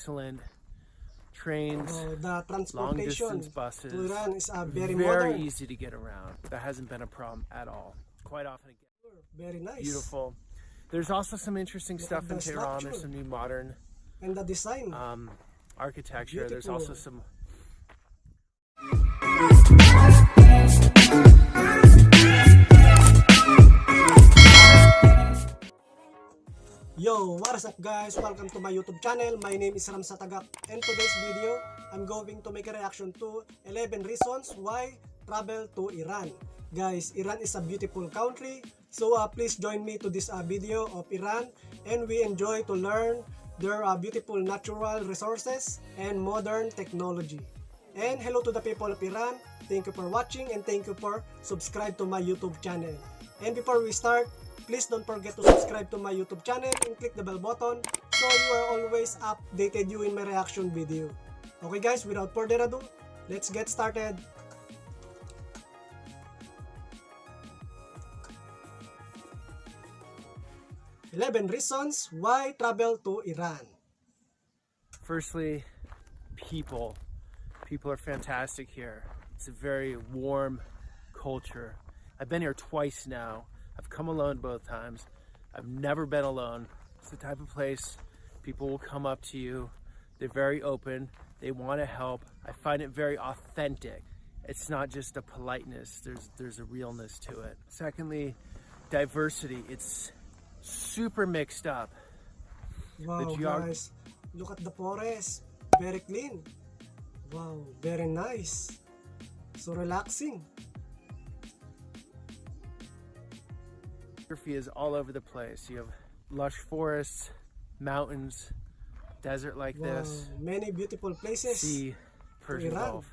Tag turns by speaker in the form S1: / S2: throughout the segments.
S1: excellent trains,
S2: the
S1: long
S2: transportation
S1: distance buses,
S2: to Iran is very
S1: very
S2: modern.
S1: easy to get around. That hasn't been a problem at all. Quite often
S2: Very nice.
S1: beautiful. There's also some interesting
S2: Look
S1: stuff
S2: at
S1: in
S2: the
S1: Tehran.
S2: structure.
S1: There's some new modern
S2: And the design.
S1: architecture. There's also some
S2: Yo, what is up guys? Welcome to my YouTube channel. My name is Rams Atagac, and today's video, I'm going to make a reaction to 11 reasons why travel to Iran. Guys, Iran is a beautiful country, so please join me to this video of Iran, and we enjoy to learn their beautiful natural resources and modern technology. And hello to the people of Iran. Thank you for watching and thank you for subscribe to my YouTube channel. And before we start, please don't forget to subscribe to my YouTube channel and click the bell button so you are always updated in my reaction video. Okay guys, without further ado, let's get started. "11 reasons why travel to Iran."
S1: Firstly, people. People are fantastic here. It's a very warm culture. I've been here twice now. I've come alone both times. I've never been alone. It's the type of place people will come up to you. They're very open. They want to help. I find it very authentic. It's not just a politeness. There's a realness to it. Secondly, diversity. It's super mixed up.
S2: Wow guys, look at the forest. Very clean. Wow, very nice. So relaxing.
S1: Geography is all over the place. You have lush forests, mountains, desert like this,
S2: many beautiful places.
S1: sea, Persian
S2: Iran.
S1: Gulf.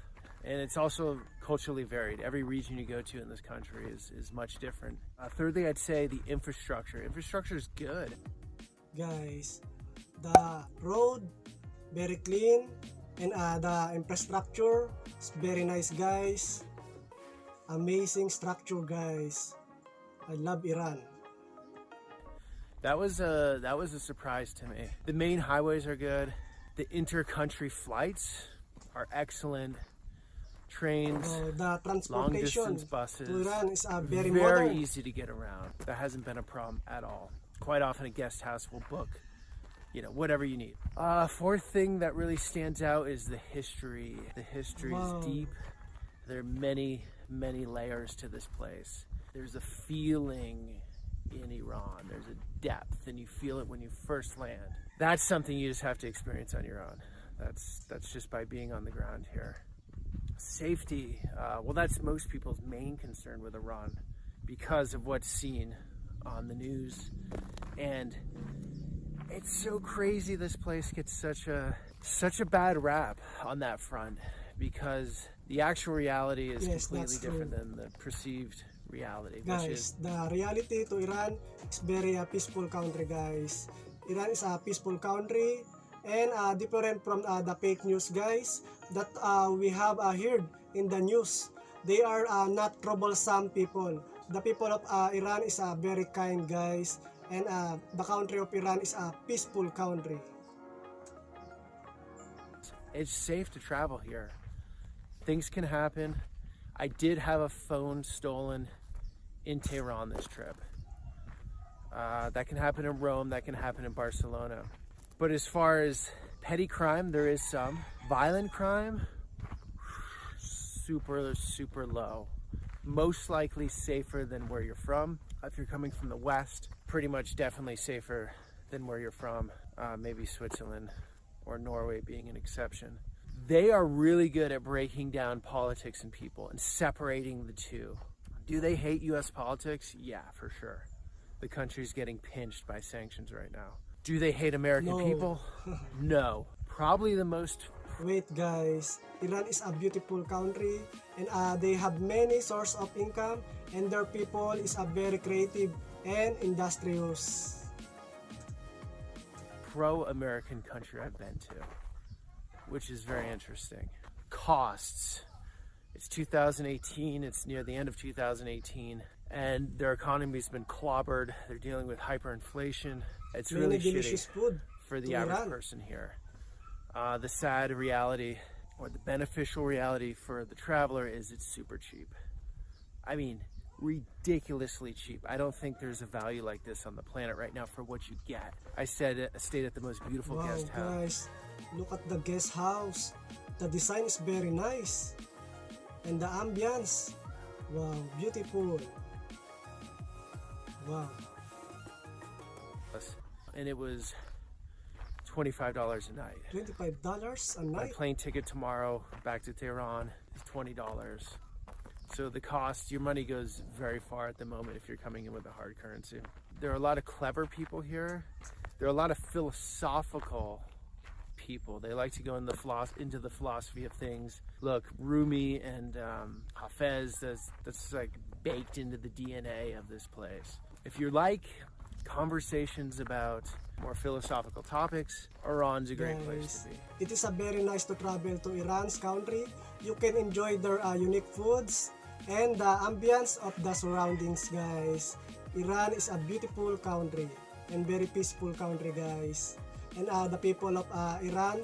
S1: And it's also culturally varied. Every region you go to in this country is much different. Thirdly, I'd say the infrastructure. Infrastructure is good.
S2: Guys, the road very clean, and the infrastructure is very nice guys. Amazing structure guys. I love Iran.
S1: That was a surprise to me. The main highways are good. The inter-country flights are excellent. Trains,
S2: the
S1: long
S2: transportation
S1: distance buses,
S2: to Iran is very
S1: very
S2: modern.
S1: easy to get around. That hasn't been a problem at all. Quite often a guest house will book, whatever you need. Fourth thing that really stands out is the history. The history is deep. There are many layers to this place. There's a feeling in Iran. There's a depth, and you feel it when you first land. That's something you just have to experience on your own. That's just by being on the ground here. Safety. Well, that's most people's main concern with Iran because of what's seen on the news. And it's so crazy this place gets such a bad rap on that front because the actual reality is completely different than the perceived reality.
S2: Guys, the reality to Iran is very peaceful country guys. Iran is a peaceful country and different from the fake news guys that we have heard in the news. They are not troublesome people. The people of Iran is very kind guys, and the country of Iran is a peaceful country.
S1: It's safe to travel here. Things can happen. I did have a phone stolen in Tehran this trip. That can happen in Rome, that can happen in Barcelona. But as far as petty crime, there is some. Violent crime, super low. Most likely safer than where you're from. If you're coming from the West, pretty much definitely safer than where you're from. Maybe Switzerland or Norway being an exception. They are really good at breaking down politics and people and separating the two. Do they hate US politics? Yeah, for sure. The country's getting pinched by sanctions right now. Do they hate American people? No. Probably the most...
S2: Wait guys, Iran is a beautiful country, and they have many sources of income, and their people is very creative and industrious.
S1: Pro-American country I've been to, which is very interesting. Costs. It's 2018, it's near the end of 2018, and their economy's been clobbered. They're dealing with hyperinflation. It's really shitty
S2: food
S1: for the average person here. The sad reality, or the beneficial reality for the traveler, is it's super cheap. I mean, ridiculously cheap. I don't think there's a value like this on the planet right now for what you get. I stayed at the most beautiful guest house.
S2: Guys, look at the guest house. The design is very nice. And the ambience. Wow, beautiful. Wow.
S1: And it was $25 a night.
S2: $25 a night?
S1: My plane ticket tomorrow back to Tehran is $20. So the cost, your money goes very far at the moment if you're coming in with a hard currency. There are a lot of clever people here. There are a lot of philosophical people. They like to go into the philosophy of things. Look, Rumi and Hafez, that's like baked into the DNA of this place. If you like conversations about more philosophical topics, Iran's a great place to be.
S2: It is a very nice to travel to Iran's country. You can enjoy their unique foods and the ambience of the surroundings, guys. Iran is a beautiful country and very peaceful country, guys. And the people of Iran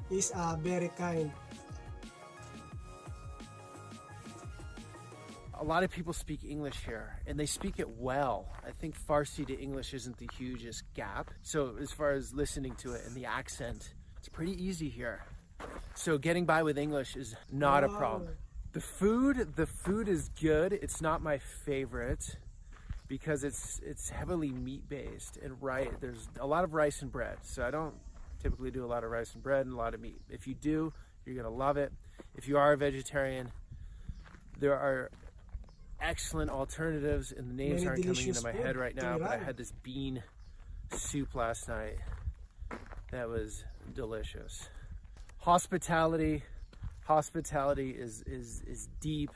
S2: is very kind.
S1: A lot of people speak English here, and they speak it well. I think Farsi to English isn't the hugest gap. So as far as listening to it and the accent, it's pretty easy here. So getting by with English is not a problem. The food is good. It's not my favorite because it's heavily meat based and there's a lot of rice and bread. So I don't typically do a lot of rice and bread and a lot of meat. If you do, you're gonna love it. If you are a vegetarian, there are excellent alternatives, and the names aren't coming into my head right now, but I had this bean soup last night that was delicious. Hospitality is deep,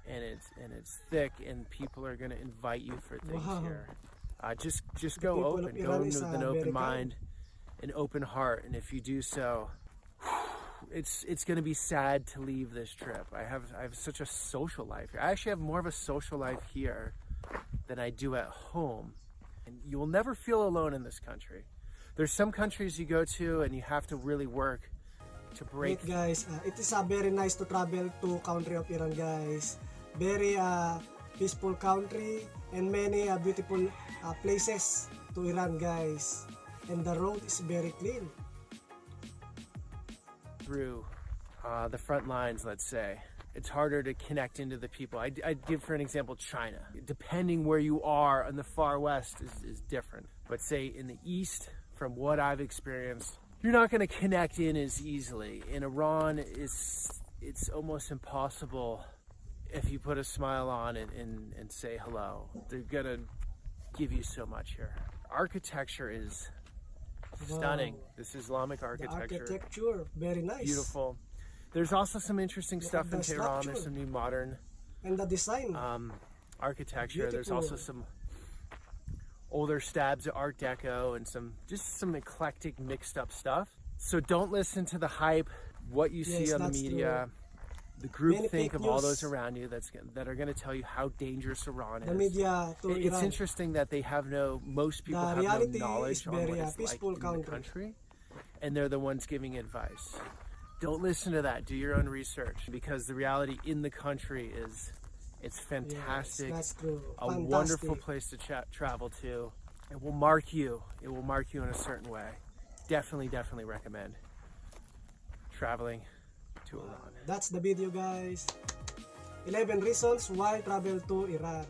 S1: and it's thick, and people are going to invite you for things here. Just go open, go in with an open mind, an open heart, and if you do so, it's going to be sad to leave this trip. I have such a social life here. I actually have more of a social life here than I do at home. And you will never feel alone in this country. There's some countries you go to and you have to really work to break.
S2: Wait, guys, it is very nice to travel to country of Iran, guys. Very peaceful country and many beautiful places to Iran, guys. And the road is very clean.
S1: Through the front lines, let's say, it's harder to connect into the people. I'd give, for an example, China. Depending where you are in the far west is different. But say in the east, from what I've experienced, you're not going to connect in as easily. In Iran, it's almost impossible if you put a smile on and say hello. They're going to give you so much here. Architecture is stunning. Wow. This Islamic architecture.
S2: The architecture, very nice.
S1: Beautiful. There's also some interesting stuff in Tehran. There's some new modern
S2: and the design
S1: architecture.
S2: Beautiful.
S1: There's also some older stabs of Art Deco and some eclectic mixed up stuff. So don't listen to the hype, what you see on the media, the groupthink of all those around you that are going to tell you how dangerous Iran is.
S2: The media
S1: it's interesting that most people have no knowledge on what it's like in the country, and they're the ones giving advice. Don't listen to that. Do your own research, because the reality in the country it's fantastic.
S2: Yes, that's true.
S1: A wonderful place to travel to. It will mark you. It will mark you in a certain way. Definitely recommend traveling to Iran.
S2: That's the video, guys. 11 reasons why travel to Iran.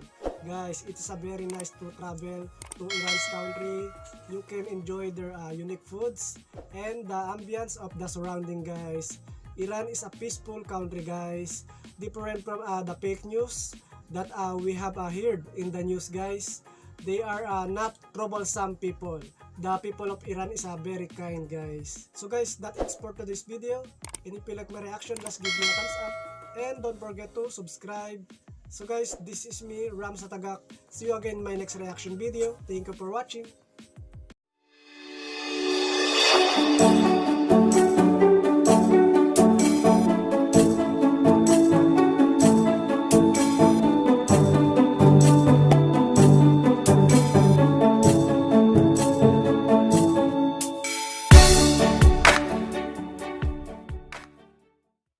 S2: Guys, it is a very nice to travel to Iran's country. You can enjoy their unique foods and the ambience of the surrounding, guys. Iran is a peaceful country, guys. Different from the fake news that we have heard in the news, guys. They are not troublesome people. The people of Iran is very kind, guys. So guys, that is for today's video. And if you like my reaction, just give me a thumbs up. And don't forget to subscribe. So guys, this is me, Rams Atagac. See you again in my next reaction video. Thank you for watching.